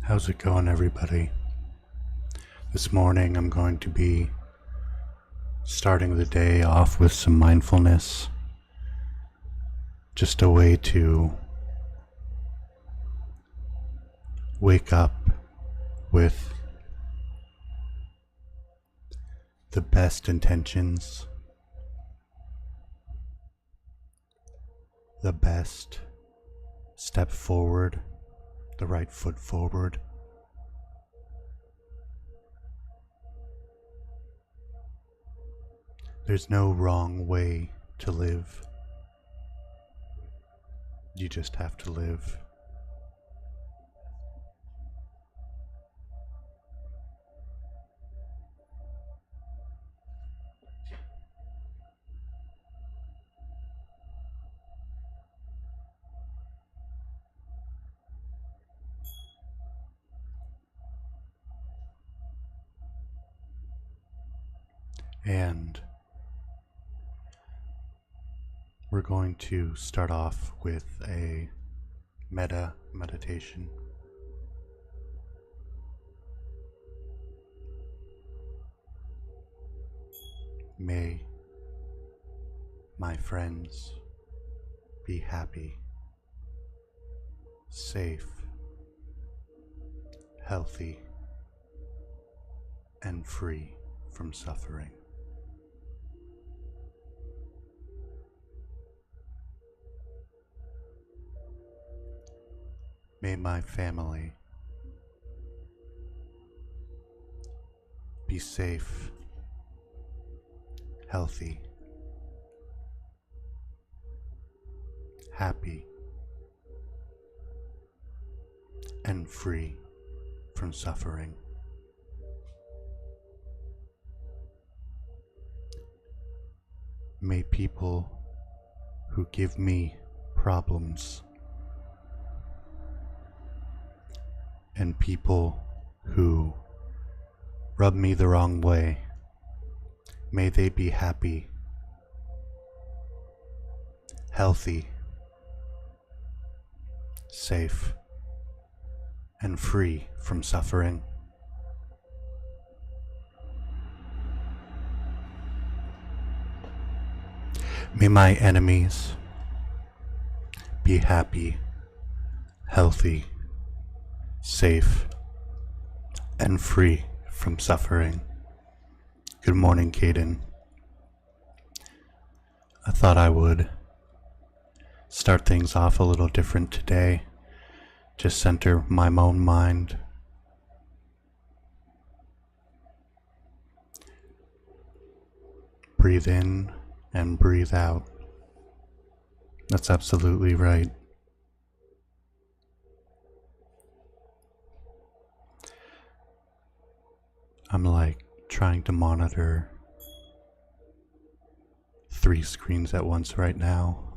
How's it going, everybody? This morning I'm going to be starting the day off with some mindfulness. Just a way to wake up with the best intentions, the best step forward, the right foot forward. There's no wrong way to live. You just have to live. And we're going to start off with a meditation. May my friends be happy, safe, healthy, and free from suffering. May my family be safe, healthy, happy, and free from suffering. May people who give me problems and people who rub me the wrong way, may they be happy, healthy, safe, and free from suffering. May my enemies be happy, healthy, safe, and free from suffering. Good morning, Caden. I thought I would start things off a little different today. Just center my own mind. Breathe in and breathe out. That's absolutely right. I'm like trying to monitor 3 screens at once right now,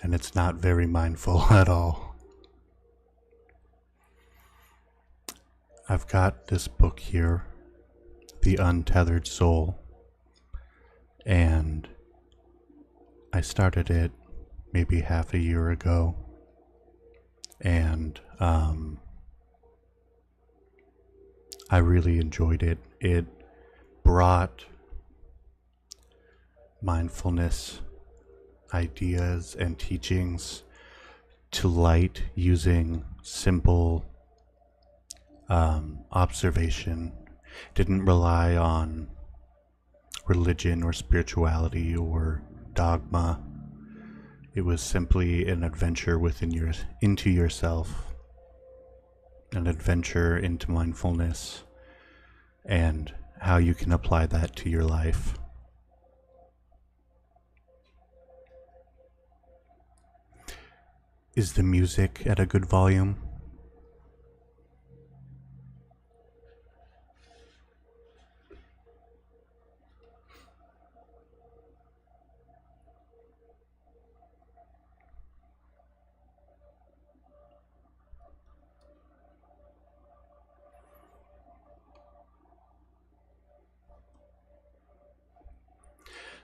and it's not very mindful at all. I've got this book here, The Untethered Soul, and I started it maybe half a year ago, and I really enjoyed it. It brought mindfulness ideas and teachings to light using simple observation. Didn't rely on religion or spirituality or dogma. It was simply an adventure into yourself, an adventure into mindfulness, and how you can apply that to your life. Is the music at a good volume?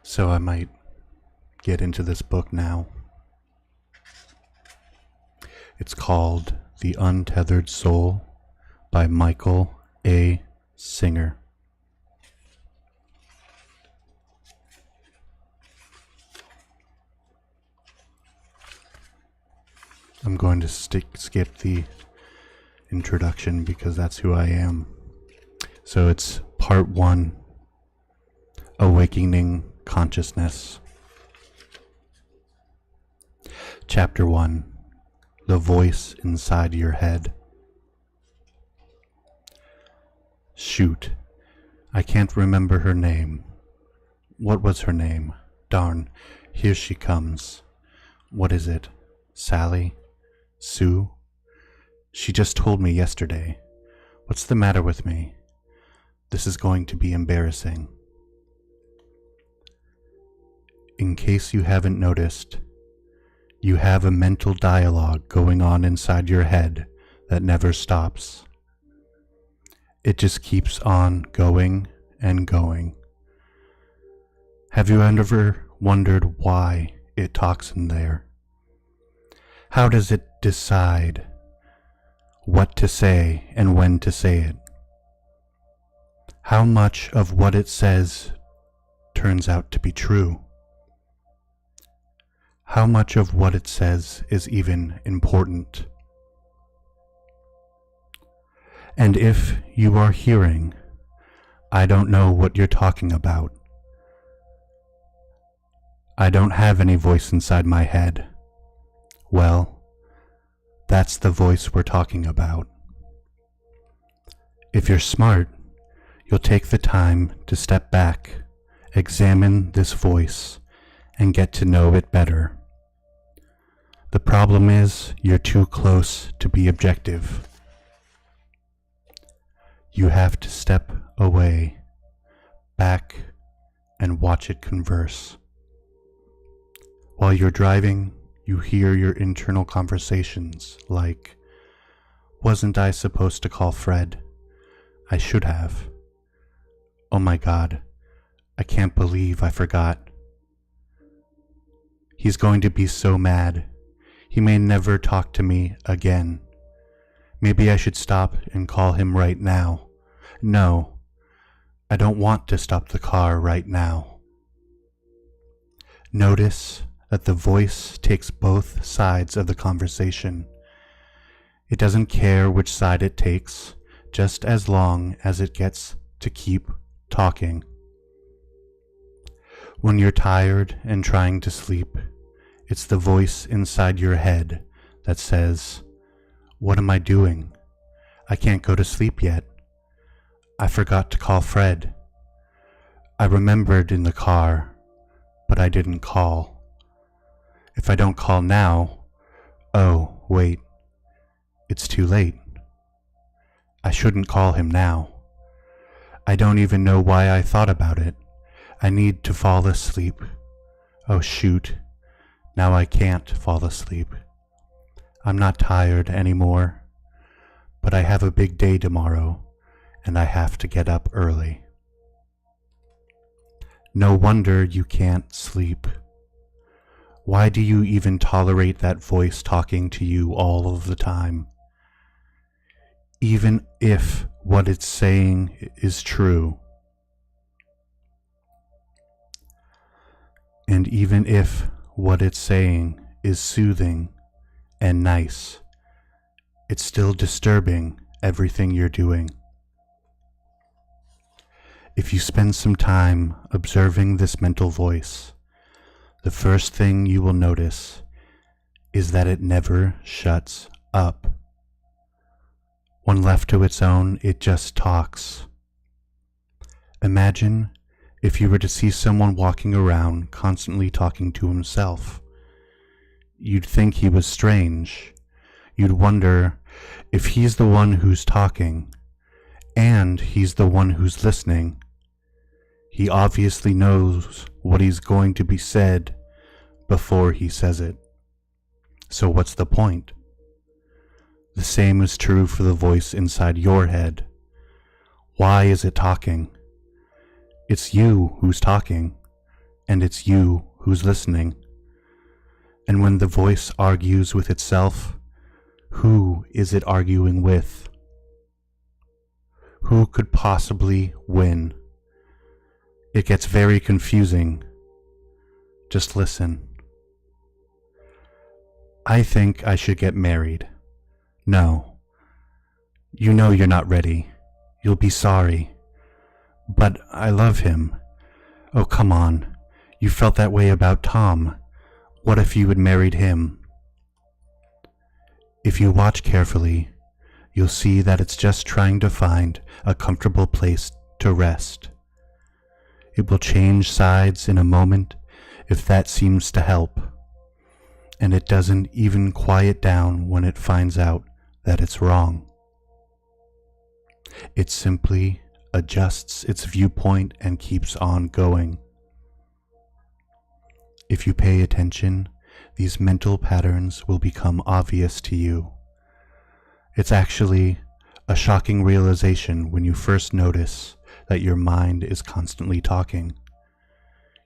So I might get into this book now. It's called The Untethered Soul by Michael A. Singer. I'm going to skip the introduction because that's who I am. So it's part 1, Awakening Consciousness. Chapter 1, The Voice Inside Your Head. Shoot, I can't remember her name. What was her name? Darn, here she comes. What is it? Sally? Sue? She just told me yesterday. What's the matter with me? This is going to be embarrassing. In case you haven't noticed, you have a mental dialogue going on inside your head that never stops. It just keeps on going and going. Have you ever wondered why it talks in there? How does it decide what to say and when to say it? How much of what it says turns out to be true? How much of what it says is even important? And if you are hearing, I don't know what you're talking about. I don't have any voice inside my head. Well, that's the voice we're talking about. If you're smart, you'll take the time to step back, examine this voice, and get to know it better. The problem is you're too close to be objective. You have to step away, back, and watch it converse. While you're driving, you hear your internal conversations like, wasn't I supposed to call Fred? I should have. Oh my God, I can't believe I forgot. He's going to be so mad. He may never talk to me again. Maybe I should stop and call him right now. No, I don't want to stop the car right now. Notice that the voice takes both sides of the conversation. It doesn't care which side it takes, just as long as it gets to keep talking. When you're tired and trying to sleep, it's the voice inside your head that says, what am I doing? I can't go to sleep yet. I forgot to call Fred. I remembered in the car, but I didn't call. If I don't call now, oh, wait, it's too late. I shouldn't call him now. I don't even know why I thought about it. I need to fall asleep. Oh, shoot. Now I can't fall asleep. I'm not tired anymore, but I have a big day tomorrow, and I have to get up early. No wonder you can't sleep. Why do you even tolerate that voice talking to you all of the time? Even if what it's saying is true, and even if what it's saying is soothing and nice, it's still disturbing everything you're doing. If you spend some time observing this mental voice, the first thing you will notice is that it never shuts up. When left to its own, it just talks. Imagine if you were to see someone walking around constantly talking to himself. You'd think he was strange. You'd wonder if he's the one who's talking, and he's the one who's listening. He obviously knows what is going to be said before he says it. So what's the point? The same is true for the voice inside your head. Why is it talking? It's you who's talking, and it's you who's listening. And when the voice argues with itself, who is it arguing with? Who could possibly win? It gets very confusing. Just listen. I think I should get married. No. You know you're not ready. You'll be sorry. But I love him. Oh, come on. You felt that way about Tom. What if you had married him? If you watch carefully, you'll see that it's just trying to find a comfortable place to rest. It will change sides in a moment if that seems to help, and it doesn't even quiet down when it finds out that it's wrong. It simply adjusts its viewpoint and keeps on going. If you pay attention, these mental patterns will become obvious to you. It's actually a shocking realization when you first notice that your mind is constantly talking.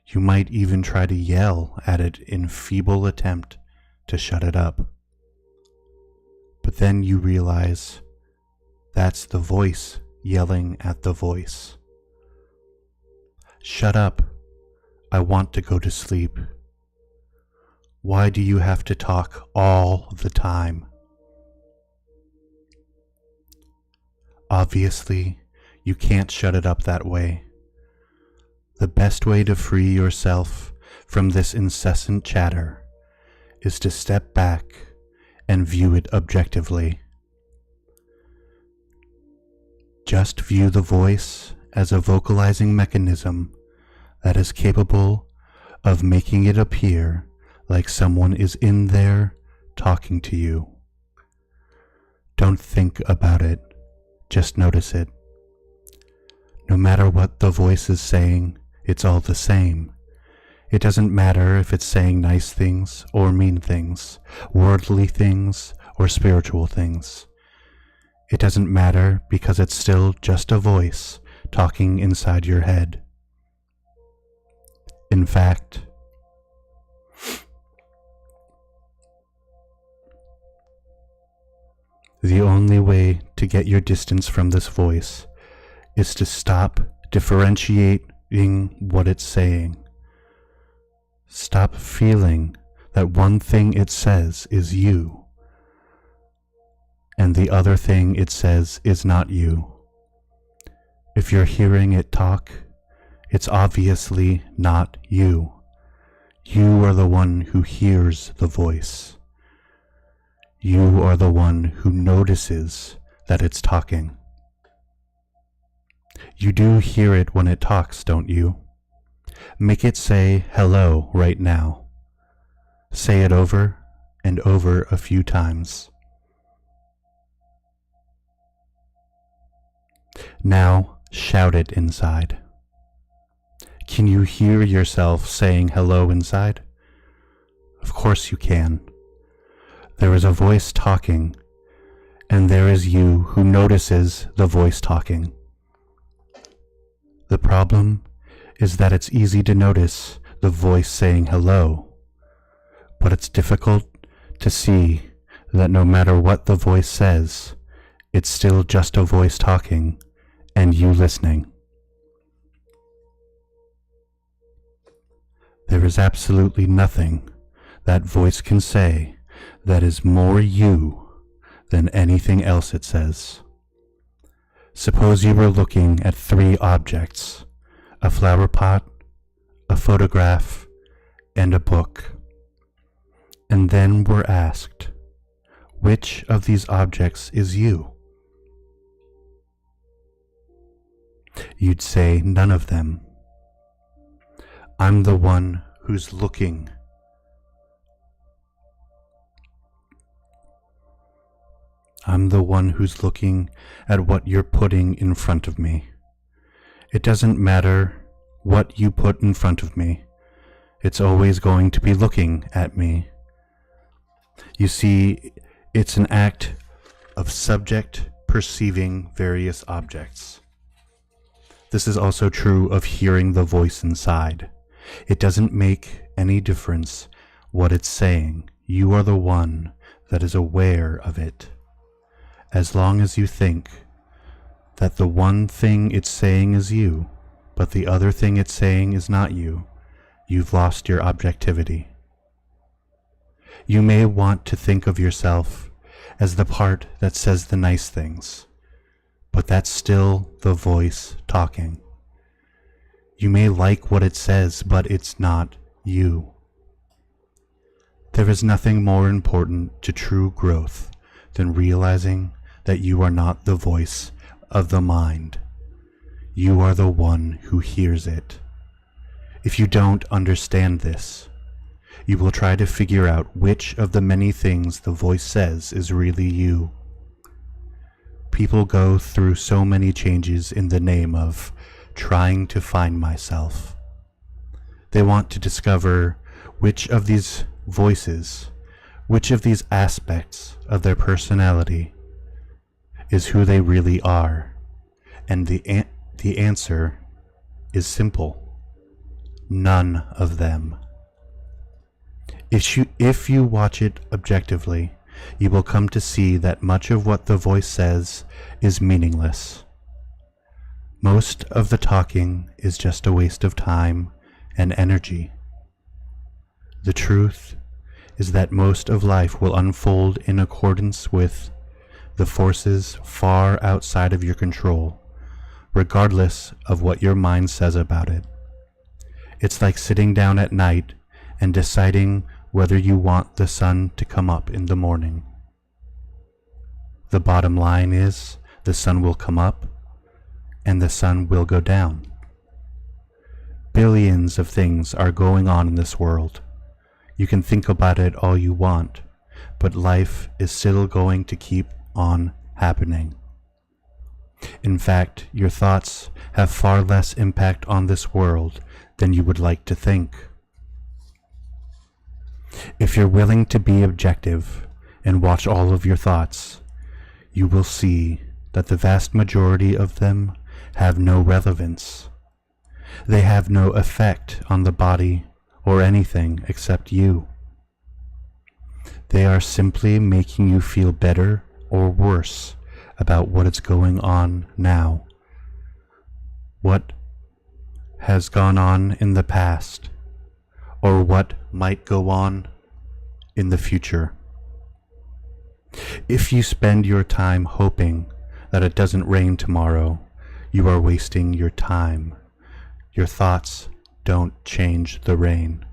You might even try to yell at it in feeble attempt to shut it up. But then you realize that's the voice yelling at the voice. Shut up. I want to go to sleep. Why do you have to talk all the time? Obviously, you can't shut it up that way. The best way to free yourself from this incessant chatter is to step back and view it objectively. Just view the voice as a vocalizing mechanism that is capable of making it appear like someone is in there talking to you. Don't think about it, just notice it. No matter what the voice is saying, it's all the same. It doesn't matter if it's saying nice things or mean things, worldly things or spiritual things. It doesn't matter because it's still just a voice talking inside your head. In fact, the only way to get your distance from this voice is to stop differentiating what it's saying. Stop feeling that one thing it says is you, and the other thing it says is not you. If you're hearing it talk, it's obviously not you. You are the one who hears the voice. You are the one who notices that it's talking. You do hear it when it talks, don't you? Make it say hello right now. Say it over and over a few times. Now shout it inside. Can you hear yourself saying hello inside? Of course you can. There is a voice talking, and there is you who notices the voice talking. The problem is that it's easy to notice the voice saying hello, but it's difficult to see that no matter what the voice says, it's still just a voice talking and you listening. There is absolutely nothing that voice can say that is more you than anything else it says. Suppose you were looking at 3 objects, a flower pot, a photograph, and a book, and then were asked, which of these objects is you? You'd say none of them. I'm the one who's looking. I'm the one who's looking at what you're putting in front of me. It doesn't matter what you put in front of me. It's always going to be looking at me. You see, it's an act of subject perceiving various objects. This is also true of hearing the voice inside. It doesn't make any difference what it's saying. You are the one that is aware of it. As long as you think that the one thing it's saying is you, but the other thing it's saying is not you, you've lost your objectivity. You may want to think of yourself as the part that says the nice things, but that's still the voice talking. You may like what it says, but it's not you. There is nothing more important to true growth than realizing that you are not the voice of the mind. You are the one who hears it. If you don't understand this, you will try to figure out which of the many things the voice says is really you. People go through so many changes in the name of trying to find myself. They want to discover which of these voices, which of these aspects of their personality is who they really are, and the answer is simple: none of them. If you watch it objectively, you will come to see that much of what the voice says is meaningless. Most of the talking is just a waste of time and energy. The truth is that most of life will unfold in accordance with the forces far outside of your control, regardless of what your mind says about it. It's like sitting down at night and deciding whether you want the sun to come up in the morning. The bottom line is the sun will come up and the sun will go down. Billions of things are going on in this world. You can think about it all you want, but life is still going to keep on happening. In fact, your thoughts have far less impact on this world than you would like to think. If you're willing to be objective and watch all of your thoughts, you will see that the vast majority of them have no relevance. They have no effect on the body or anything except you. They are simply making you feel better or worse about what is going on now, what has gone on in the past, or what might go on in the future. If you spend your time hoping that it doesn't rain tomorrow, you are wasting your time. Your thoughts don't change the rain.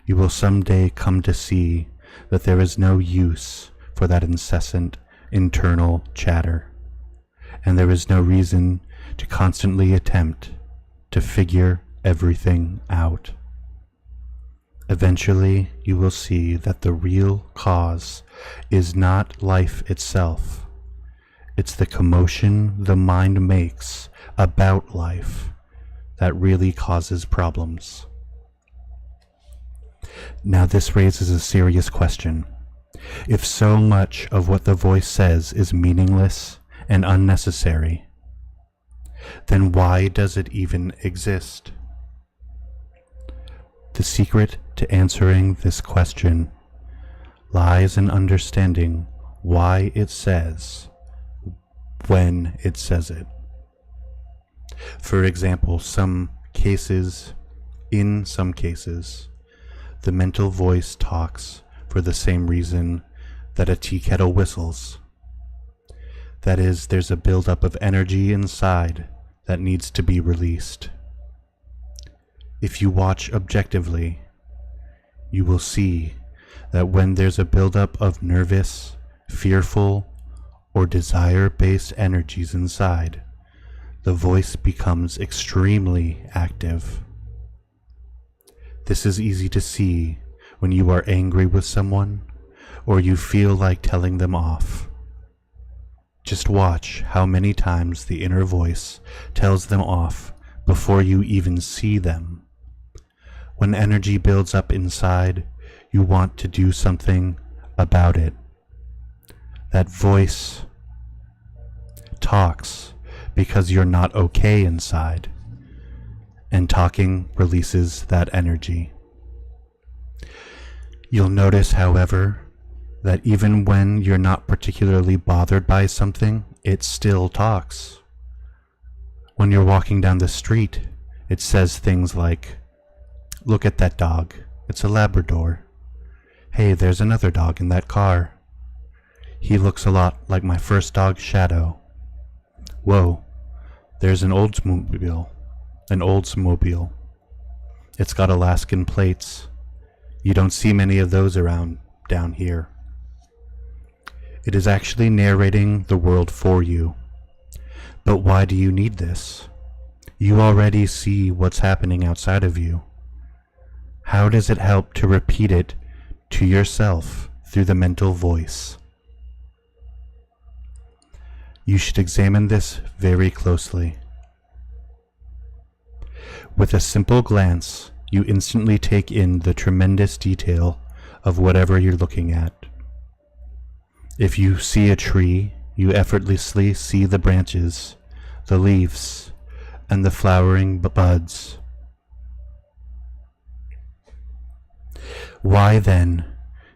You will someday come to see that there is no use for that incessant internal chatter, and there is no reason to constantly attempt to figure everything out. Eventually, you will see that the real cause is not life itself. It's the commotion the mind makes about life that really causes problems. Now, this raises a serious question. If so much of what the voice says is meaningless and unnecessary, then why does it even exist? The secret to answering this question lies in understanding why it says when it says it. For example, in some cases, the mental voice talks for the same reason that a tea kettle whistles. That is, there's a buildup of energy inside that needs to be released. If you watch objectively, you will see that when there's a buildup of nervous, fearful, or desire-based energies inside, the voice becomes extremely active. This is easy to see when you are angry with someone or you feel like telling them off. Just watch how many times the inner voice tells them off before you even see them. When energy builds up inside, you want to do something about it. That voice talks because you're not okay inside, and talking releases that energy. You'll notice, however, that even when you're not particularly bothered by something, it still talks. When you're walking down the street, it says things like, "Look at that dog. It's a Labrador. Hey, there's another dog in that car. He looks a lot like my first dog, Shadow. Whoa, there's an Oldsmobile. An Oldsmobile. It's got Alaskan plates. You don't see many of those around down here." It is actually narrating the world for you. But why do you need this? You already see what's happening outside of you. How does it help to repeat it to yourself through the mental voice? You should examine this very closely. With a simple glance, you instantly take in the tremendous detail of whatever you're looking at. If you see a tree, you effortlessly see the branches, the leaves, and the flowering buds. Why then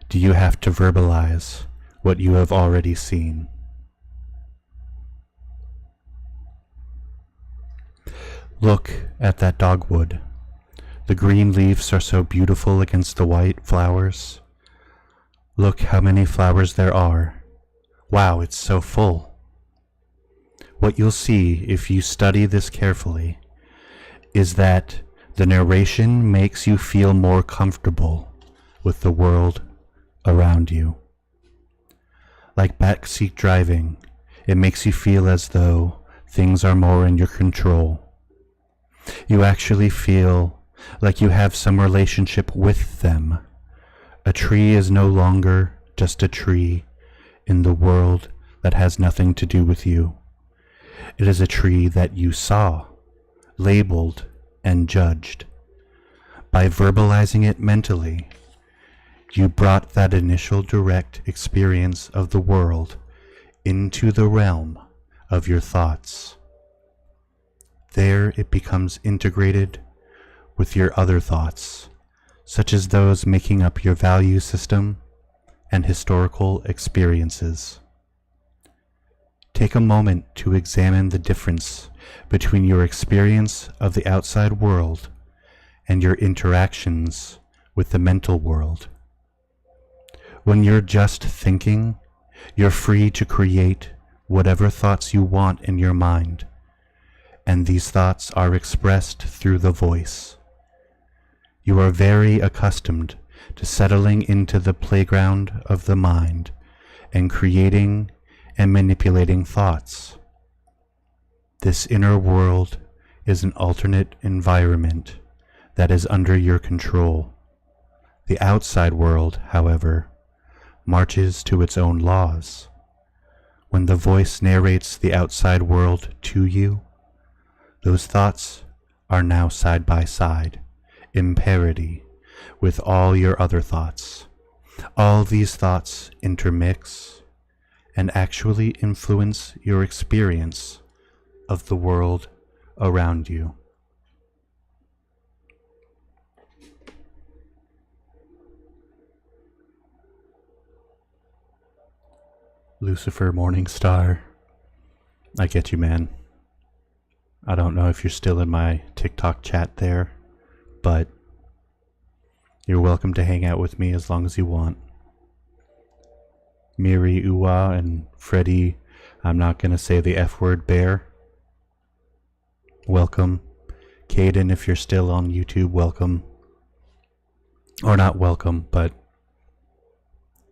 do you have to verbalize what you have already seen? Look at that dogwood. The green leaves are so beautiful against the white flowers. Look how many flowers there are. Wow, it's so full. What you'll see if you study this carefully is that the narration makes you feel more comfortable with the world around you. Like backseat driving, it makes you feel as though things are more in your control. You actually feel like you have some relationship with them. A tree is no longer just a tree in the world that has nothing to do with you. It is a tree that you saw, labeled, and judged. By verbalizing it mentally, you brought that initial direct experience of the world into the realm of your thoughts. There it becomes integrated with your other thoughts, such as those making up your value system and historical experiences. Take a moment to examine the difference between your experience of the outside world and your interactions with the mental world. When you're just thinking, you're free to create whatever thoughts you want in your mind, and these thoughts are expressed through the voice. You are very accustomed to settling into the playground of the mind and creating and manipulating thoughts. This inner world is an alternate environment that is under your control. The outside world, however, marches to its own laws. When the voice narrates the outside world to you, those thoughts are now side by side, in parity with all your other thoughts. All these thoughts intermix and actually influence your experience of the world around you. Lucifer Morningstar, I get you, man. I don't know if you're still in my TikTok chat there, but you're welcome to hang out with me as long as you want. Miri Uwa and Freddie, I'm not going to say the F word, bear. Welcome. Caden, if you're still on YouTube, welcome. Or not welcome, but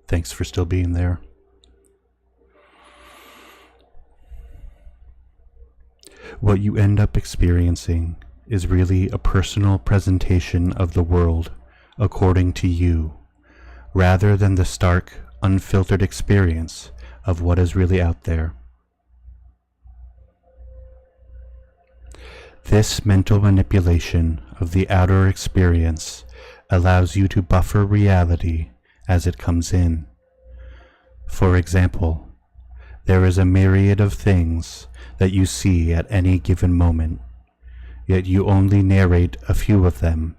thanks for still being there. What you end up experiencing is really a personal presentation of the world according to you, rather than the stark, unfiltered experience of what is really out there. This mental manipulation of the outer experience allows you to buffer reality as it comes in. For example, there is a myriad of things that you see at any given moment, yet you only narrate a few of them.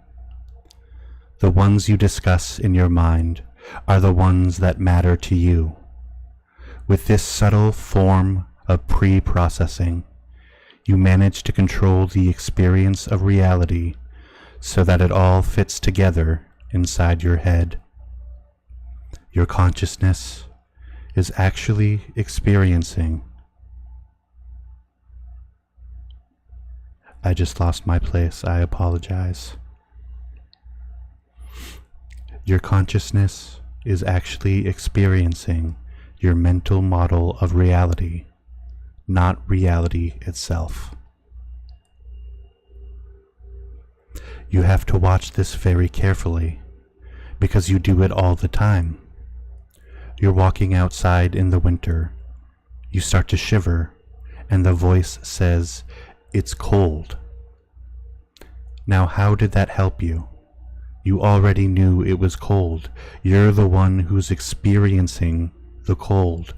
The ones you discuss in your mind are the ones that matter to you. With this subtle form of pre-processing, you manage to control the experience of reality so that it all fits together inside your head. Your consciousness is actually experiencing. I just lost my place. I apologize. Your consciousness is actually experiencing your mental model of reality, not reality itself. You have to watch this very carefully because you do it all the time. You're walking outside in the winter. You start to shiver, and the voice says, "It's cold." Now, how did that help you? You already knew it was cold. You're the one who's experiencing the cold.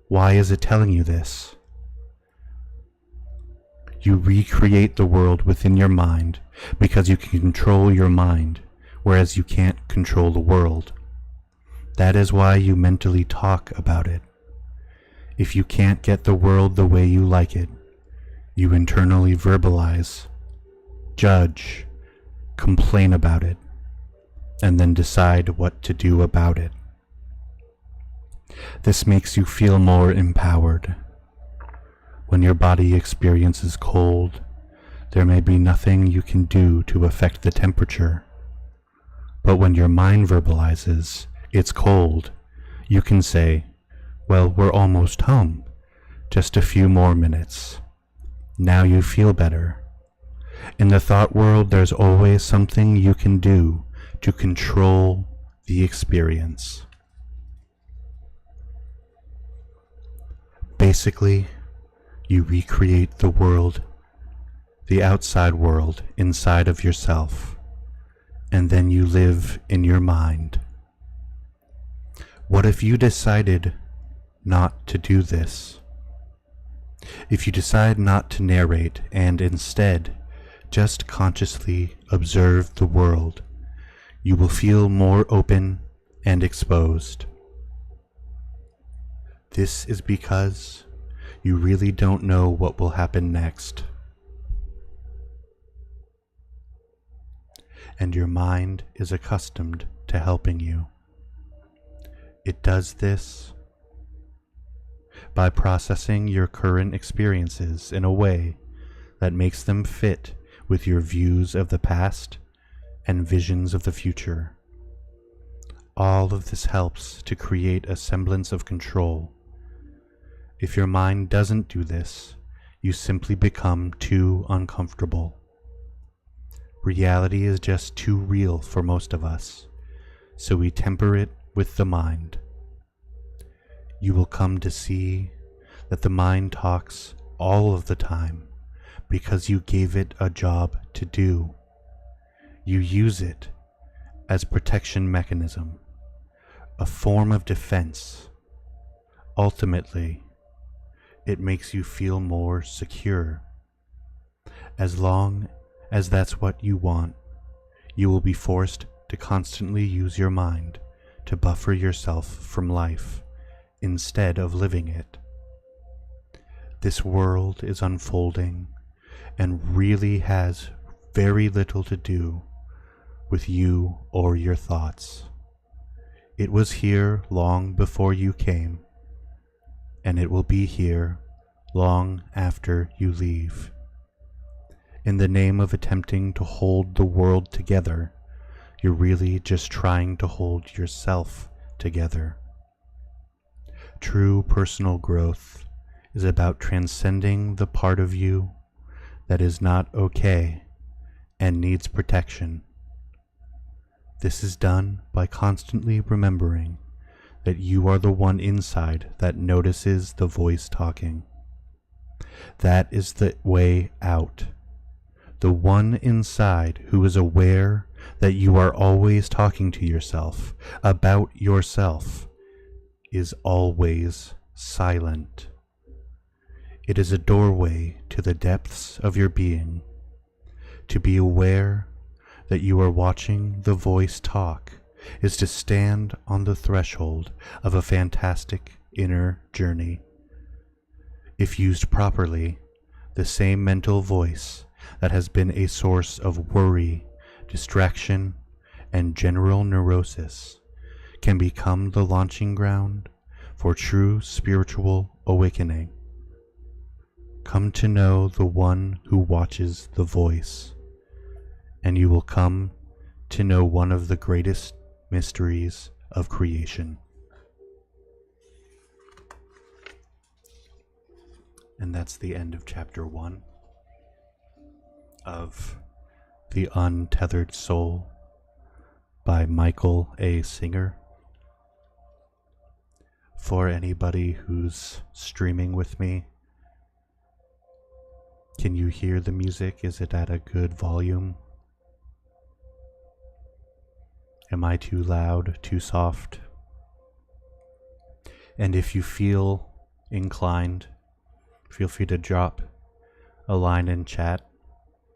Why is it telling you this? You recreate the world within your mind because you can control your mind, whereas you can't control the world. That is why you mentally talk about it. If you can't get the world the way you like it, you internally verbalize, judge, complain about it, and then decide what to do about it. This makes you feel more empowered. When your body experiences cold, there may be nothing you can do to affect the temperature. But when your mind verbalizes, "It's cold," you can say, "Well, we're almost home. Just a few more minutes." Now you feel better. In the thought world, there's always something you can do to control the experience. Basically, you recreate the world, the outside world, inside of yourself, and then you live in your mind. What if you decided not to do this? If you decide not to narrate and instead just consciously observe the world, you will feel more open and exposed. This is because you really don't know what will happen next. And your mind is accustomed to helping you. It does this by processing your current experiences in a way that makes them fit with your views of the past and visions of the future. All of this helps to create a semblance of control. If your mind doesn't do this, you simply become too uncomfortable. Reality is just too real for most of us, so we temper it with the mind. You will come to see that the mind talks all of the time because you gave it a job to do. You use it as protection mechanism, a form of defense. Ultimately, it makes you feel more secure. As long as that's what you want, you will be forced to constantly use your mind to buffer yourself from life instead of living it. This world is unfolding and really has very little to do with you or your thoughts. It was here long before you came, and it will be here long after you leave. In the name of attempting to hold the world together, you're really just trying to hold yourself together. True personal growth is about transcending the part of you that is not okay and needs protection. This is done by constantly remembering that you are the one inside that notices the voice talking. That is the way out. The one inside who is aware that you are always talking to yourself about yourself is always silent. It is a doorway to the depths of your being, to be aware that you are watching the voice talk is to stand on the threshold of a fantastic inner journey. If used properly, the same mental voice that has been a source of worry, distraction, and general neurosis can become the launching ground for true spiritual awakening. Come to know the one who watches the voice, and you will come to know one of the greatest mysteries of creation. And that's the end of chapter 1 of The Untethered Soul by Michael A. Singer. For anybody who's streaming with me, can you hear the music? Is it at a good volume? Am I too loud, too soft? And if you feel inclined, feel free to drop a line in chat.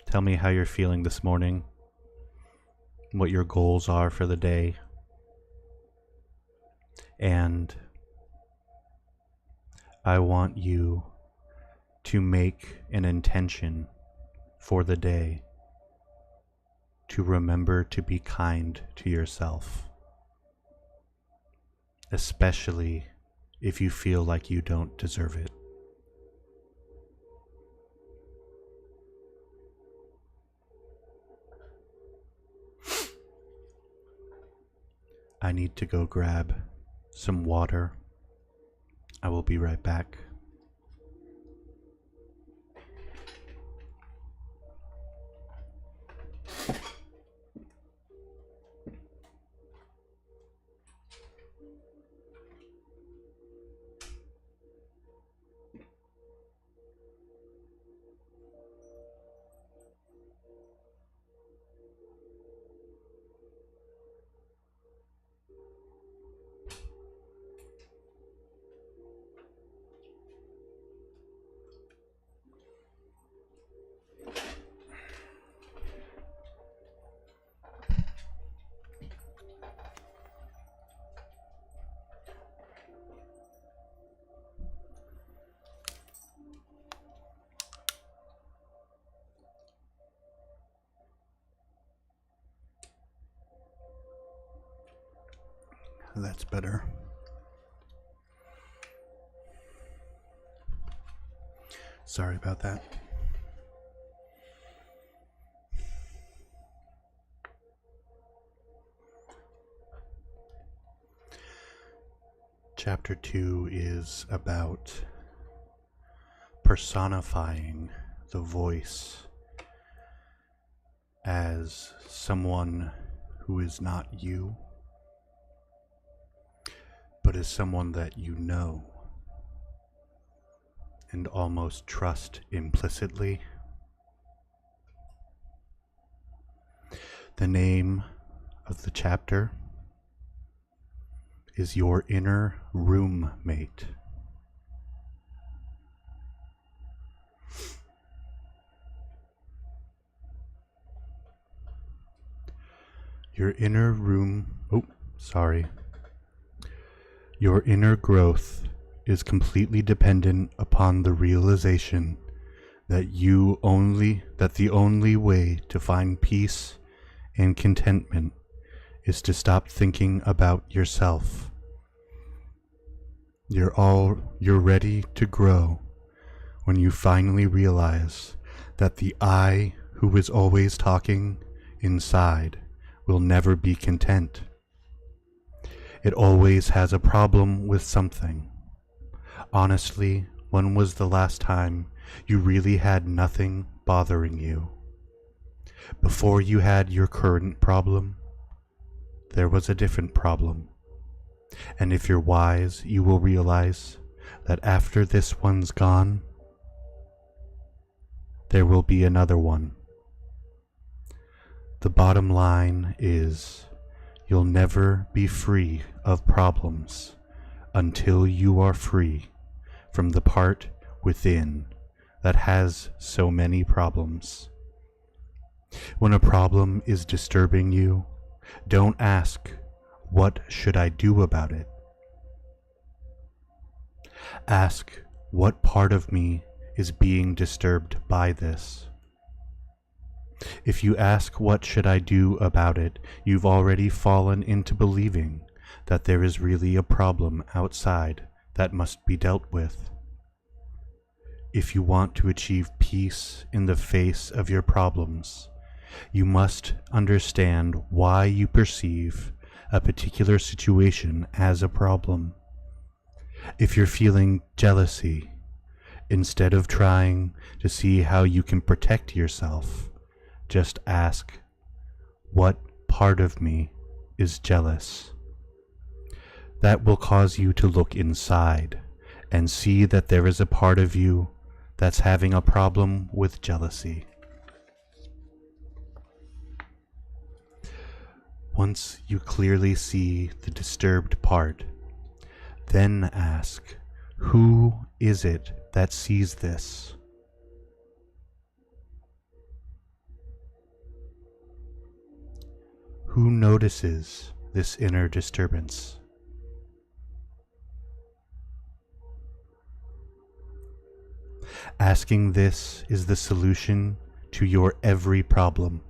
Tell me how you're feeling this morning, what your goals are for the day, and I want you to make an intention for the day to remember to be kind to yourself, especially if you feel like you don't deserve it. I need to go grab some water. I will be right back. That's better. Sorry about that. Chapter 2 is about personifying the voice as someone who is not you, but is someone that you know and almost trust implicitly. The name of the chapter is Your Inner Roommate. Your inner Your inner growth is completely dependent upon the realization that the only way to find peace and contentment is to stop thinking about yourself. You're ready to grow when you finally realize that the I who is always talking inside will never be content. It always has a problem with something. Honestly, when was the last time you really had nothing bothering you? Before you had your current problem, there was a different problem. And if you're wise, you will realize that after this one's gone, there will be another one. The bottom line is, you'll never be free of problems until you are free from the part within that has so many problems. When a problem is disturbing you, don't ask what should I do about it? Ask, what part of me is being disturbed by this? If you ask, what should I do about it, you've already fallen into believing that there is really a problem outside that must be dealt with. If you want to achieve peace in the face of your problems, you must understand why you perceive a particular situation as a problem. If you're feeling jealousy, instead of trying to see how you can protect yourself, just ask, what part of me is jealous? That will cause you to look inside and see that there is a part of you that's having a problem with jealousy. Once you clearly see the disturbed part, then ask, who is it that sees this? Who notices this inner disturbance? Asking this is the solution to your every problem.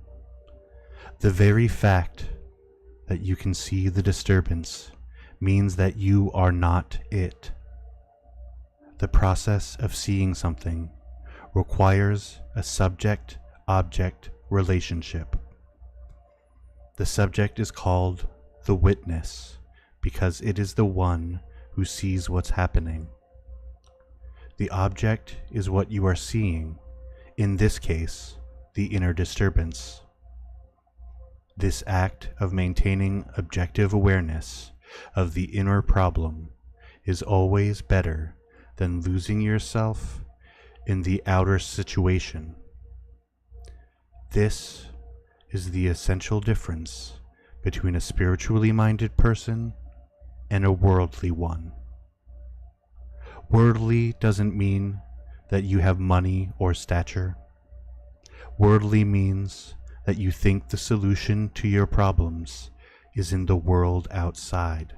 The very fact that you can see the disturbance means that you are not it. The process of seeing something requires a subject-object relationship. The subject is called the witness because it is the one who sees what's happening. The object is what you are seeing, in this case, the inner disturbance. This act of maintaining objective awareness of the inner problem is always better than losing yourself in the outer situation. This is the essential difference between a spiritually minded person and a worldly one. Worldly doesn't mean that you have money or stature. Worldly means that you think the solution to your problems is in the world outside.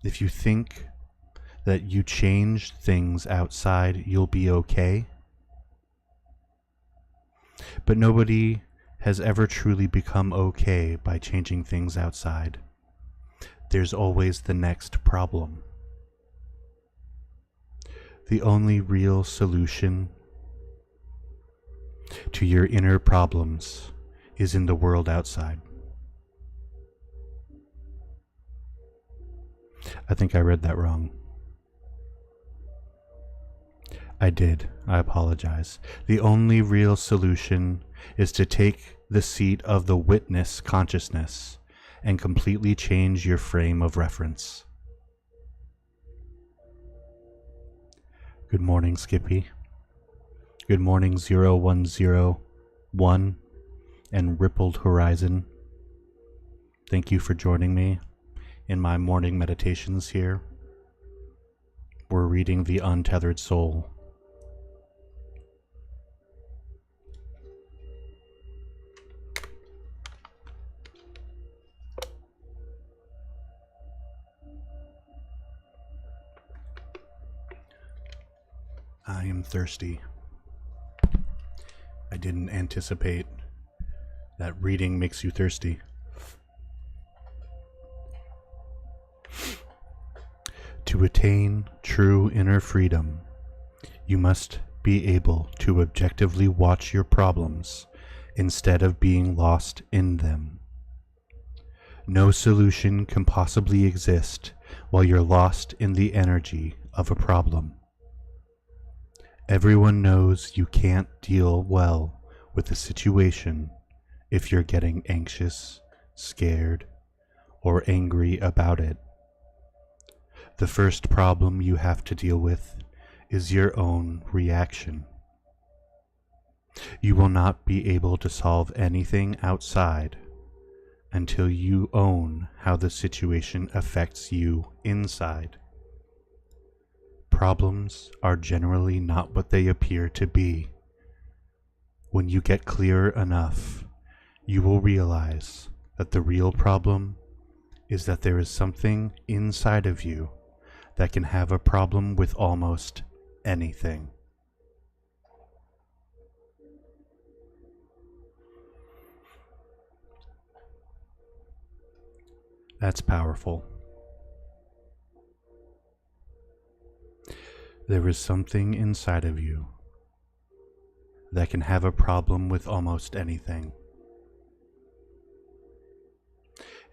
If you think that you change things outside, you'll be okay. But nobody has ever truly become okay by changing things outside. There's always the next problem. The only real solution to your inner problems is in the world outside. I think I read that wrong. I did. I apologize. The only real solution is to take the seat of the witness consciousness and completely change your frame of reference. Good morning, Skippy. Good morning, 0101 and Rippled Horizon. Thank you for joining me in my morning meditations here. We're reading The Untethered Soul. I am thirsty. I didn't anticipate that reading makes you thirsty. To attain true inner freedom, you must be able to objectively watch your problems instead of being lost in them. No solution can possibly exist while you're lost in the energy of a problem. Everyone knows you can't deal well with the situation if you're getting anxious, scared, or angry about it. The first problem you have to deal with is your own reaction. You will not be able to solve anything outside until you own how the situation affects you inside. Problems are generally not what they appear to be. When you get clearer enough, you will realize that the real problem is that there is something inside of you that can have a problem with almost anything. That's powerful. There is something inside of you that can have a problem with almost anything.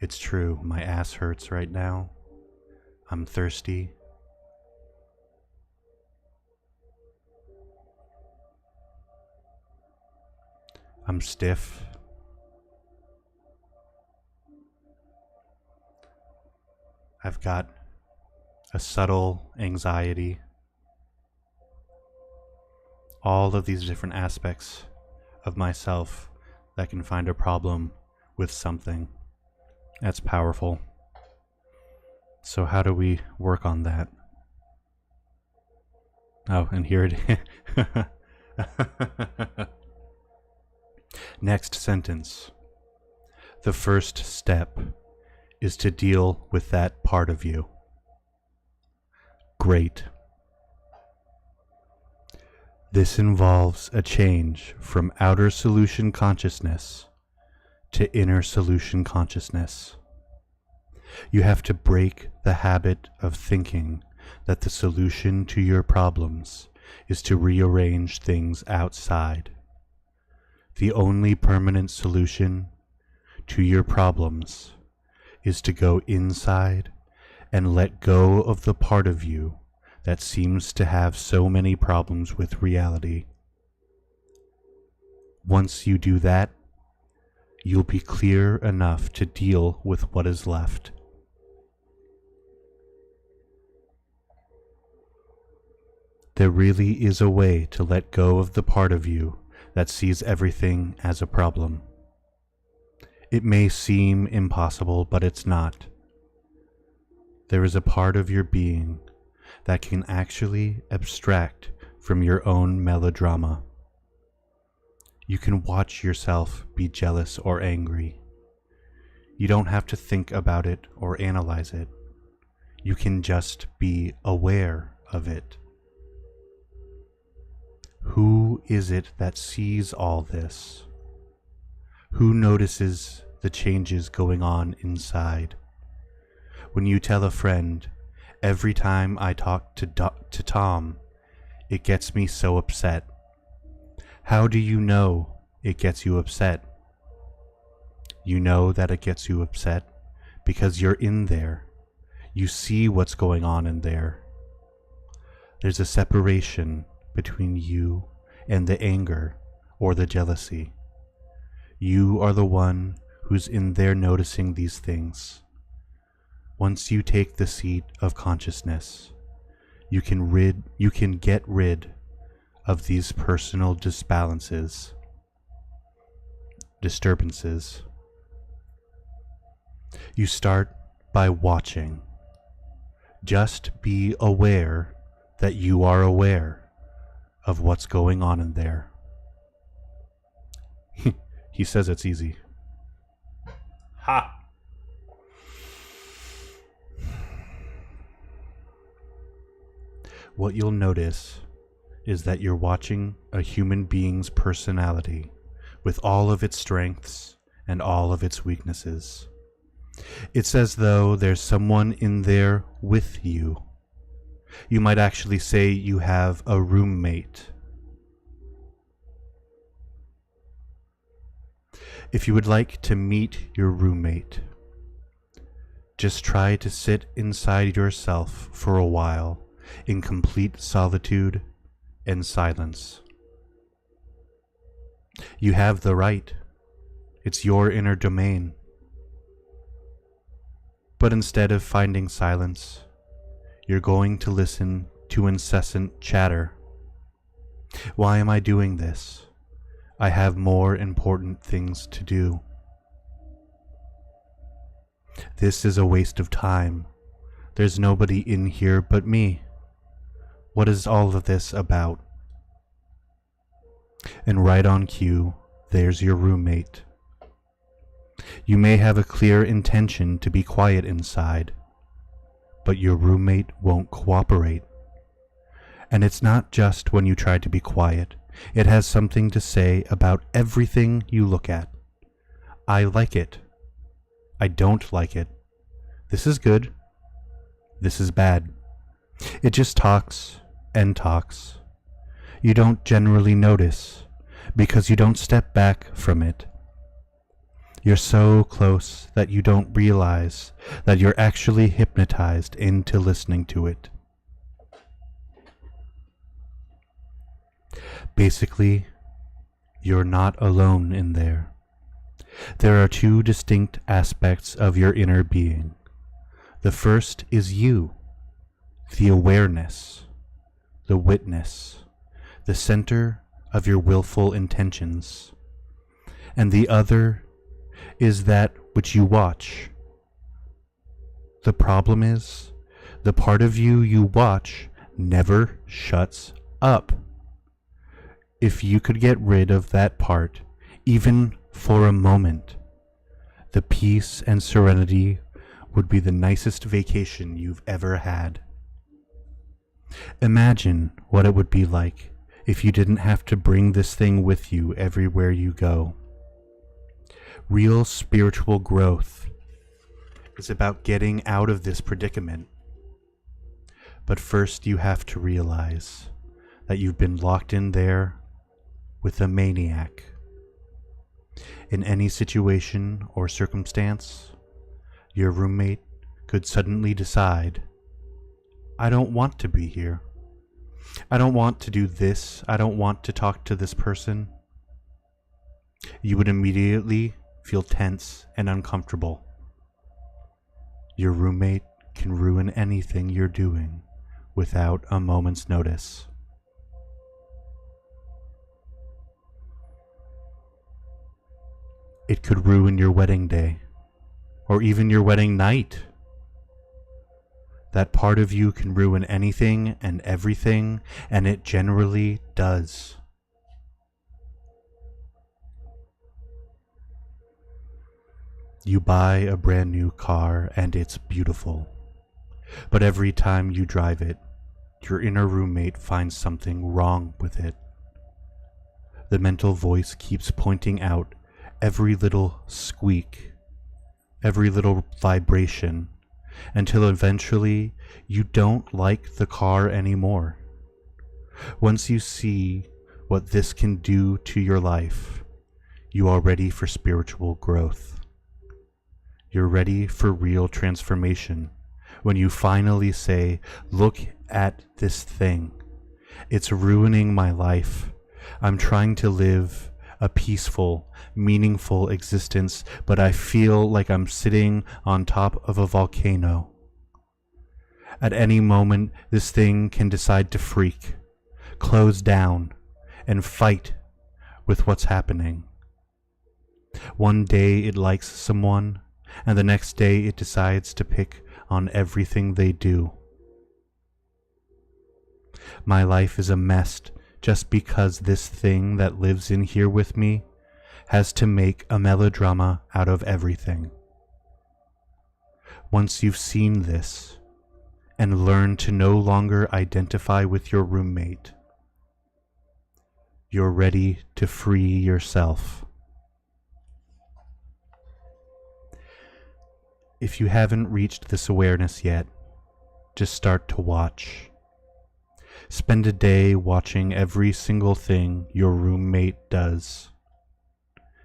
It's true, my ass hurts right now. I'm thirsty. I'm stiff. I've got a subtle anxiety. All of these different aspects of myself that can find a problem with something. That's powerful. So how do we work on that? Oh, and here it is. Next sentence. The first step is to deal with that part of you. Great. This involves a change from outer solution consciousness to inner solution consciousness. You have to break the habit of thinking that the solution to your problems is to rearrange things outside. The only permanent solution to your problems is to go inside and let go of the part of you that seems to have so many problems with reality. Once you do that, you'll be clear enough to deal with what is left. There really is a way to let go of the part of you that sees everything as a problem. It may seem impossible, but it's not. There is a part of your being that can actually abstract from your own melodrama. You can watch yourself be jealous or angry. You don't have to think about it or analyze it. You can just be aware of it. Who is it that sees all this? Who notices the changes going on inside? When you tell a friend, every time I talk to Tom, it gets me so upset. How do you know it gets you upset? You know that it gets you upset because you're in there. You see what's going on in there. There's a separation between you and the anger or the jealousy. You are the one who's in there noticing these things. Once you take the seat of consciousness, you can get rid of these personal disturbances. You start by watching. Just be aware that you are aware of what's going on in there. He says it's easy. Ha! What you'll notice is that you're watching a human being's personality with all of its strengths and all of its weaknesses. It's as though there's someone in there with you. You might actually say you have a roommate. If you would like to meet your roommate, just try to sit inside yourself for a while in complete solitude and silence. You have the right. It's your inner domain. But instead of finding silence, you're going to listen to incessant chatter. Why am I doing this? I have more important things to do. This is a waste of time. There's nobody in here but me. What is all of this about? And right on cue, there's your roommate. You may have a clear intention to be quiet inside, but your roommate won't cooperate. And it's not just when you try to be quiet. It has something to say about everything you look at. I like it. I don't like it. This is good. This is bad. It just talks and talks. You don't generally notice because you don't step back from it. You're so close that you don't realize that you're actually hypnotized into listening to it. Basically, you're not alone in there. There are two distinct aspects of your inner being. The first is you, the awareness, the witness, the center of your willful intentions. And the other is that which you watch. The problem is, the part of you watch never shuts up. If you could get rid of that part, even for a moment, the peace and serenity would be the nicest vacation you've ever had. Imagine what it would be like if you didn't have to bring this thing with you everywhere you go. Real spiritual growth is about getting out of this predicament. But first you have to realize that you've been locked in there with a maniac. In any situation or circumstance, your roommate could suddenly decide, I don't want to be here. I don't want to do this. I don't want to talk to this person. You would immediately feel tense and uncomfortable. Your roommate can ruin anything you're doing without a moment's notice. It could ruin your wedding day, or even your wedding night. That part of you can ruin anything and everything, and it generally does. You buy a brand new car and it's beautiful, but every time you drive it, your inner roommate finds something wrong with it. The mental voice keeps pointing out every little squeak, every little vibration, until eventually you don't like the car anymore. Once you see what this can do to your life, you are ready for spiritual growth. You're ready for real transformation when you finally say, look at this thing. It's ruining my life. I'm trying to live a peaceful, meaningful existence, but I feel like I'm sitting on top of a volcano. At any moment, this thing can decide to freak, close down, and fight with what's happening. One day it likes someone, and the next day it decides to pick on everything they do. My life is a mess just because this thing that lives in here with me has to make a melodrama out of everything. Once you've seen this and learned to no longer identify with your roommate, you're ready to free yourself. If you haven't reached this awareness yet, just start to watch. Spend a day watching every single thing your roommate does.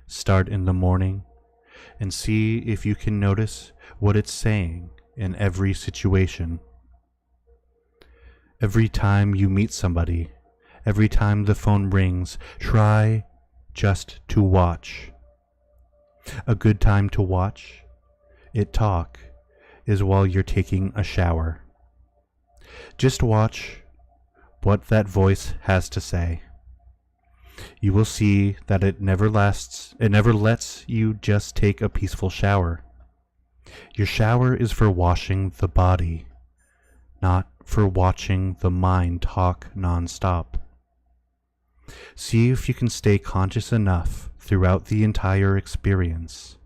Start in the morning and see if you can notice what it's saying in every situation. Every time you meet somebody, every time the phone rings, try just to watch. A good time to watch it talk is while you're taking a shower. Just watch what that voice has to say. You will see that it never lets you just take a peaceful shower. Your shower is for washing the body, not for watching the mind talk nonstop. See if you can stay conscious enough throughout the entire experience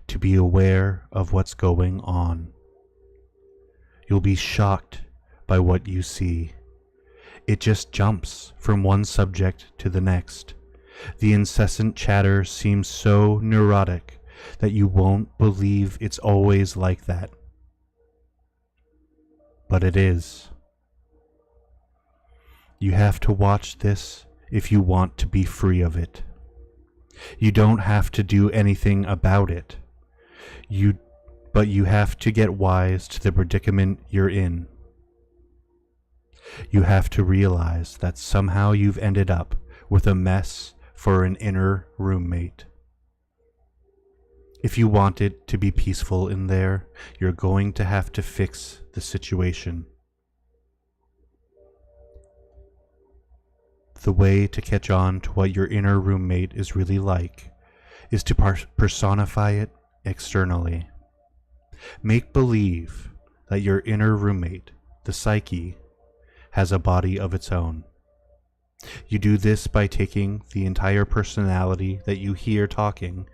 to be aware of what's going on. You'll be shocked by what you see. It just jumps from one subject to the next. The incessant chatter seems so neurotic that you won't believe it's always like that. But it is. You have to watch this if you want to be free of it. You don't have to do anything about it. But you have to get wise to the predicament you're in. You have to realize that somehow you've ended up with a mess for an inner roommate. If you want it to be peaceful in there, you're going to have to fix the situation. The way to catch on to what your inner roommate is really like is to personify it externally. Make believe that your inner roommate, the psyche, has a body of its own. You do this by taking the entire personality that you hear talking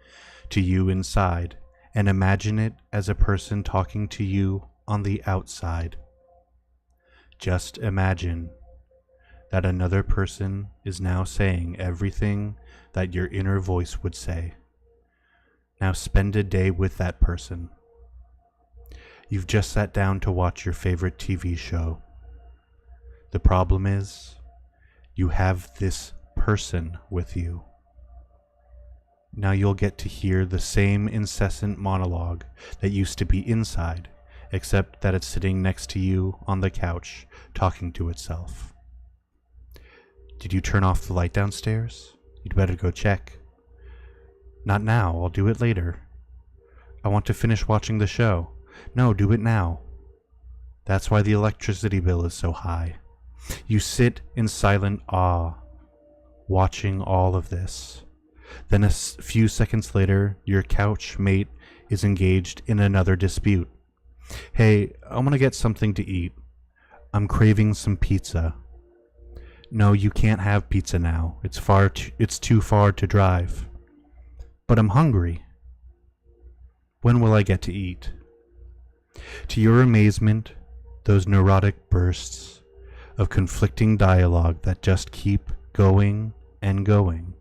to you inside and imagine it as a person talking to you on the outside. Just imagine that another person is now saying everything that your inner voice would say. Now spend a day with that person. You've just sat down to watch your favorite TV show. The problem is, you have this person with you. Now you'll get to hear the same incessant monologue that used to be inside, except that it's sitting next to you on the couch, talking to itself. Did you turn off the light downstairs? You'd better go check. Not now, I'll do it later. I want to finish watching the show. No, do it now. That's why the electricity bill is so high. You sit in silent awe, watching all of this. Then a few seconds later, your couch mate is engaged in another dispute. Hey, I want to get something to eat. I'm craving some pizza. No, you can't have pizza now. It's too far to drive. But I'm hungry. When will I get to eat? To your amazement, those neurotic bursts of conflicting dialogue that just keep going and going.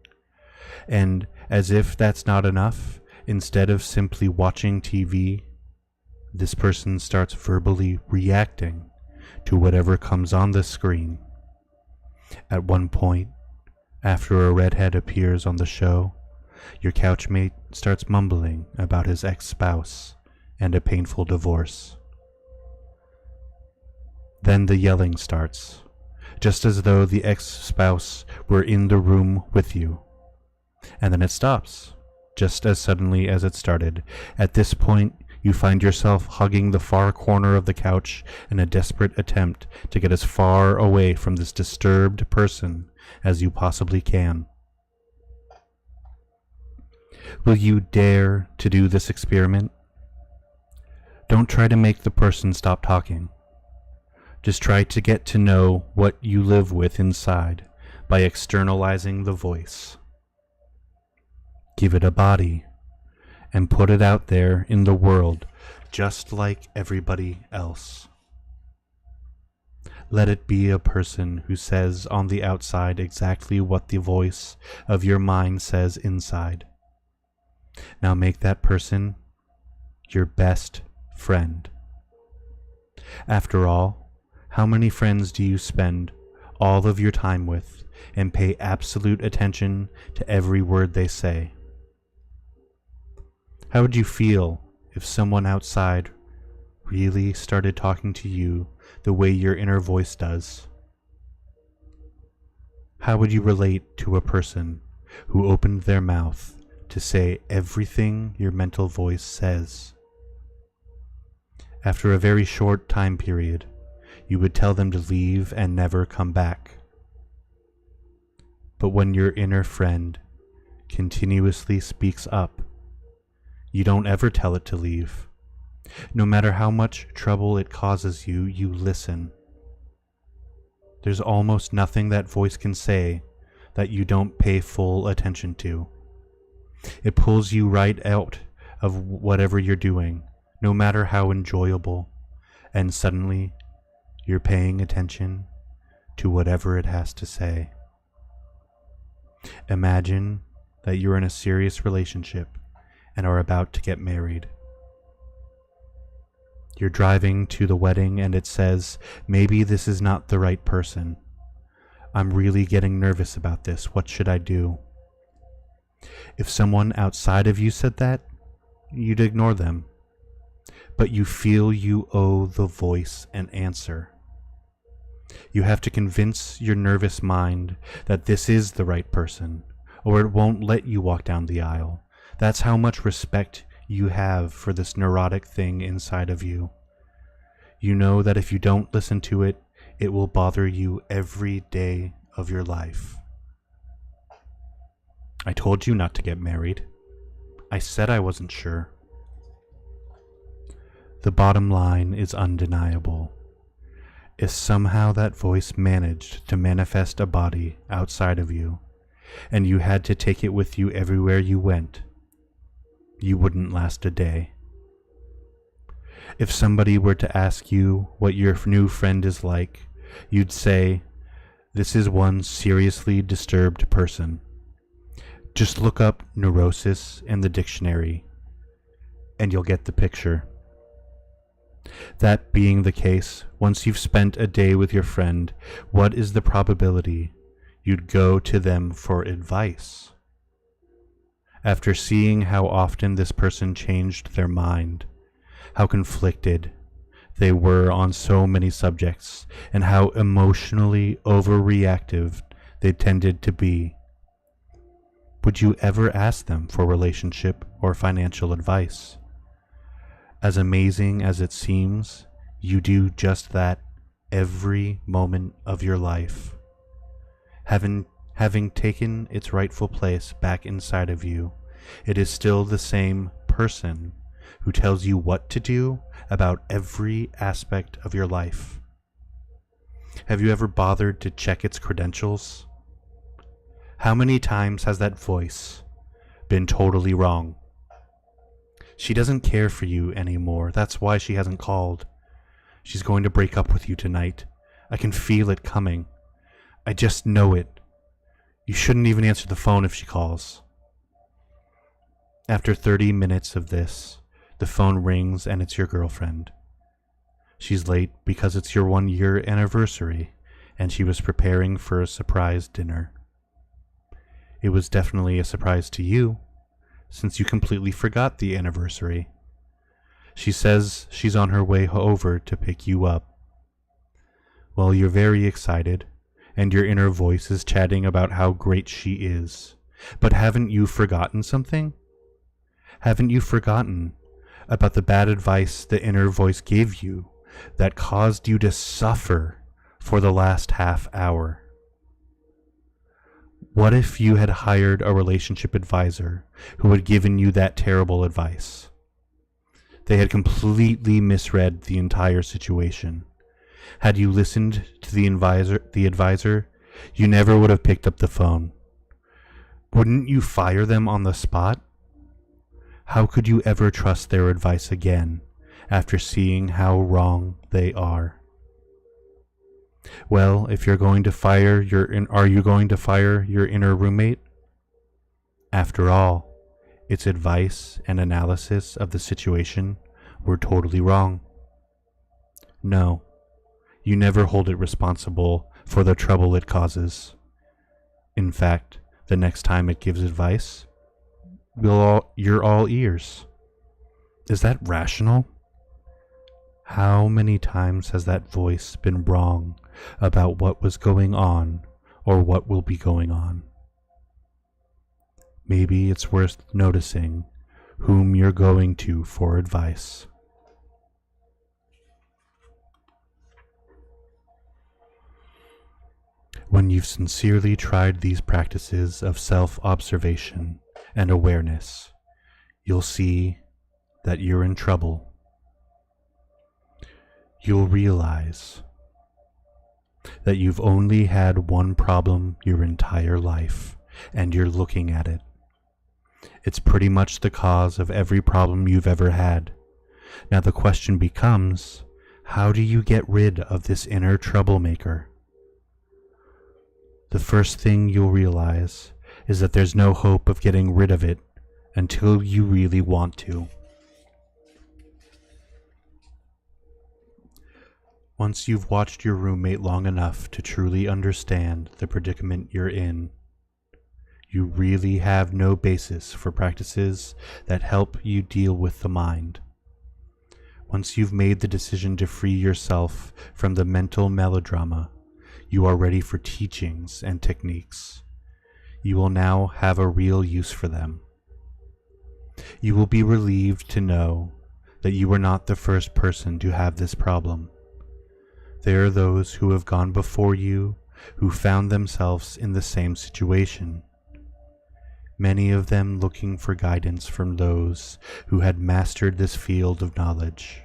And as if that's not enough, instead of simply watching TV, this person starts verbally reacting to whatever comes on the screen. At one point, after a redhead appears on the show, your couchmate starts mumbling about his ex-spouse and a painful divorce. Then the yelling starts, just as though the ex-spouse were in the room with you. And then it stops, just as suddenly as it started. At this point, you find yourself hugging the far corner of the couch in a desperate attempt to get as far away from this disturbed person as you possibly can. Will you dare to do this experiment? Don't try to make the person stop talking. Just try to get to know what you live with inside by externalizing the voice. Give it a body and put it out there in the world just like everybody else. Let it be a person who says on the outside exactly what the voice of your mind says inside. Now make that person your best friend. After all, how many friends do you spend all of your time with and pay absolute attention to every word they say? How would you feel if someone outside really started talking to you the way your inner voice does? How would you relate to a person who opened their mouth to say everything your mental voice says? After a very short time period, you would tell them to leave and never come back. But when your inner friend continuously speaks up, you don't ever tell it to leave. No matter how much trouble it causes you, you listen. There's almost nothing that voice can say that you don't pay full attention to. It pulls you right out of whatever you're doing, no matter how enjoyable, and suddenly you're paying attention to whatever it has to say. Imagine that you're in a serious relationship and are about to get married. You're driving to the wedding and it says, maybe this is not the right person. I'm really getting nervous about this. What should I do? If someone outside of you said that, you'd ignore them. But you feel you owe the voice an answer. You have to convince your nervous mind that this is the right person, or it won't let you walk down the aisle. That's how much respect you have for this neurotic thing inside of you. You know that if you don't listen to it, it will bother you every day of your life. I told you not to get married. I said I wasn't sure. The bottom line is undeniable. If somehow that voice managed to manifest a body outside of you, and you had to take it with you everywhere you went, you wouldn't last a day. If somebody were to ask you what your new friend is like, you'd say, this is one seriously disturbed person. Just look up neurosis in the dictionary, and you'll get the picture. That being the case, once you've spent a day with your friend, what is the probability you'd go to them for advice? After seeing how often this person changed their mind, how conflicted they were on so many subjects, and how emotionally overreactive they tended to be, would you ever ask them for relationship or financial advice? As amazing as it seems, you do just that every moment of your life. Having taken its rightful place back inside of you, it is still the same person who tells you what to do about every aspect of your life. Have you ever bothered to check its credentials? How many times has that voice been totally wrong? She doesn't care for you anymore. That's why she hasn't called. She's going to break up with you tonight. I can feel it coming. I just know it. You shouldn't even answer the phone if she calls. After 30 minutes of this, the phone rings and it's your girlfriend. She's late because it's your 1-year anniversary and she was preparing for a surprise dinner. It was definitely a surprise to you, since you completely forgot the anniversary. She says she's on her way over to pick you up. Well, you're very excited, and your inner voice is chatting about how great she is. But haven't you forgotten something? Haven't you forgotten about the bad advice the inner voice gave you that caused you to suffer for the last half hour? What if you had hired a relationship advisor who had given you that terrible advice? They had completely misread the entire situation. Had you listened to the advisor, you never would have picked up the phone. Wouldn't you fire them on the spot? How could you ever trust their advice again after seeing how wrong they are? Well, if you're going to are you going to fire your inner roommate? After all, its advice and analysis of the situation were totally wrong. No, you never hold it responsible for the trouble it causes. In fact, the next time it gives advice, you're all ears. Is that rational? How many times has that voice been wrong about what was going on or what will be going on? Maybe it's worth noticing whom you're going to for advice. When you've sincerely tried these practices of self-observation and awareness, you'll see that you're in trouble. You'll realize that you've only had one problem your entire life, and you're looking at it. It's pretty much the cause of every problem you've ever had. Now the question becomes, how do you get rid of this inner troublemaker? The first thing you'll realize is that there's no hope of getting rid of it until you really want to. Once you've watched your roommate long enough to truly understand the predicament you're in, you really have no basis for practices that help you deal with the mind. Once you've made the decision to free yourself from the mental melodrama, you are ready for teachings and techniques. You will now have a real use for them. You will be relieved to know that you are not the first person to have this problem. There are those who have gone before you who found themselves in the same situation. Many of them looking for guidance from those who had mastered this field of knowledge.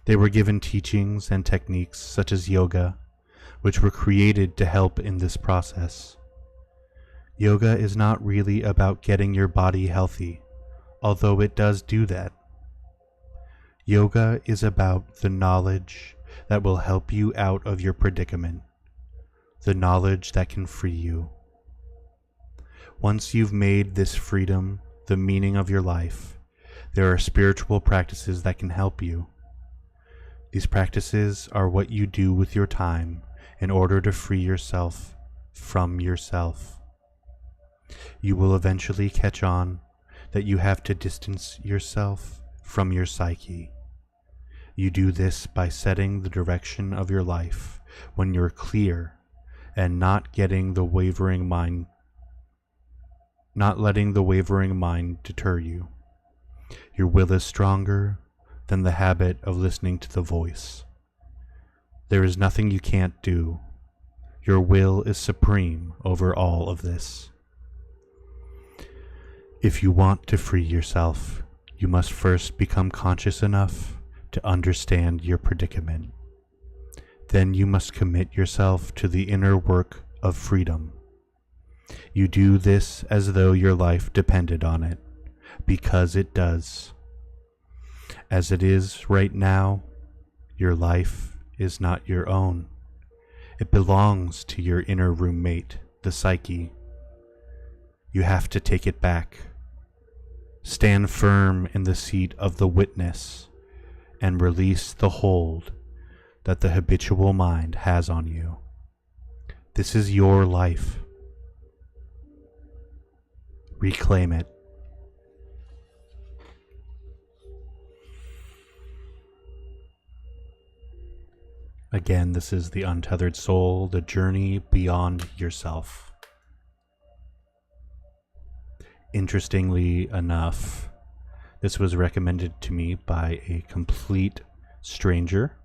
They were given teachings and techniques such as yoga, which were created to help in this process. Yoga is not really about getting your body healthy, although it does do that. Yoga is about the knowledge that will help you out of your predicament, the knowledge that can free you. Once you've made this freedom the meaning of your life, there are spiritual practices that can help you. These practices are what you do with your time in order to free yourself from yourself. You will eventually catch on that you have to distance yourself from your psyche. You do this by setting the direction of your life when you're clear and not letting the wavering mind deter you. Your will is stronger than the habit of listening to the voice. There is nothing you can't do. Your will is supreme over all of this. If you want to free yourself, you must first become conscious enough to understand your predicament. Then you must commit yourself to the inner work of freedom. You do this as though your life depended on it, because it does. As it is right now, your life is not your own. It belongs to your inner roommate, the psyche. You have to take it back. Stand firm in the seat of the witness and release the hold that the habitual mind has on you. This is your life. Reclaim it. Again, this is The Untethered Soul, the journey beyond yourself. Interestingly enough, this was recommended to me by a complete stranger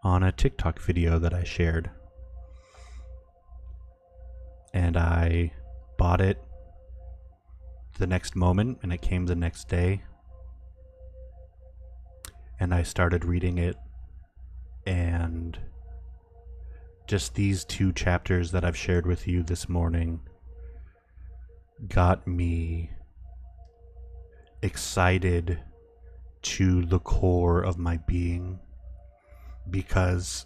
on a TikTok video that I shared. And I bought it the next moment, and it came the next day. And I started reading it, and just these 2 chapters that I've shared with you this morning got me excited to the core of my being, because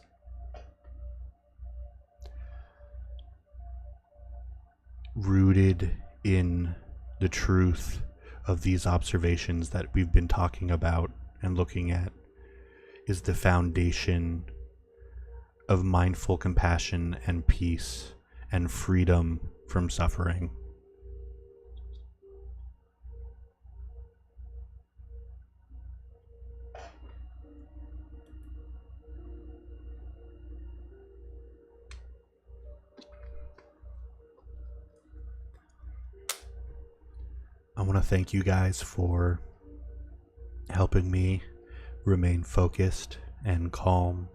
rooted in the truth of these observations that we've been talking about and looking at is the foundation of mindful compassion and peace and freedom from suffering. I want to thank you guys for helping me remain focused and calm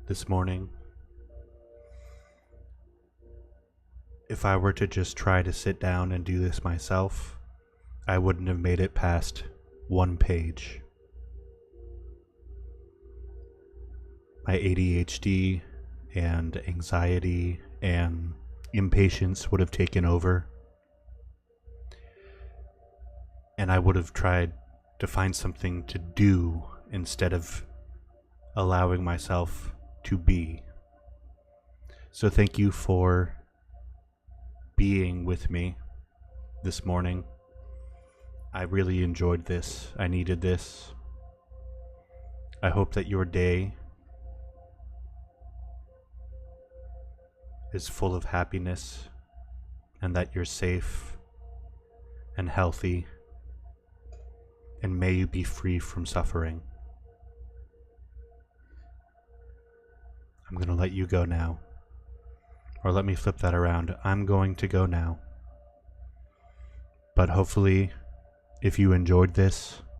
this morning. If I were to just try to sit down and do this myself, I wouldn't have made it past 1 page. My ADHD and anxiety and impatience would have taken over. and I would have tried to find something to do instead of allowing myself to be. So thank you for being with me this morning. I really enjoyed this. I needed this. I hope that your day is full of happiness and that you're safe and healthy, and may you be free from suffering. I'm going to let you go now. Or let me flip that around. I'm going to go now. But hopefully, if you enjoyed this,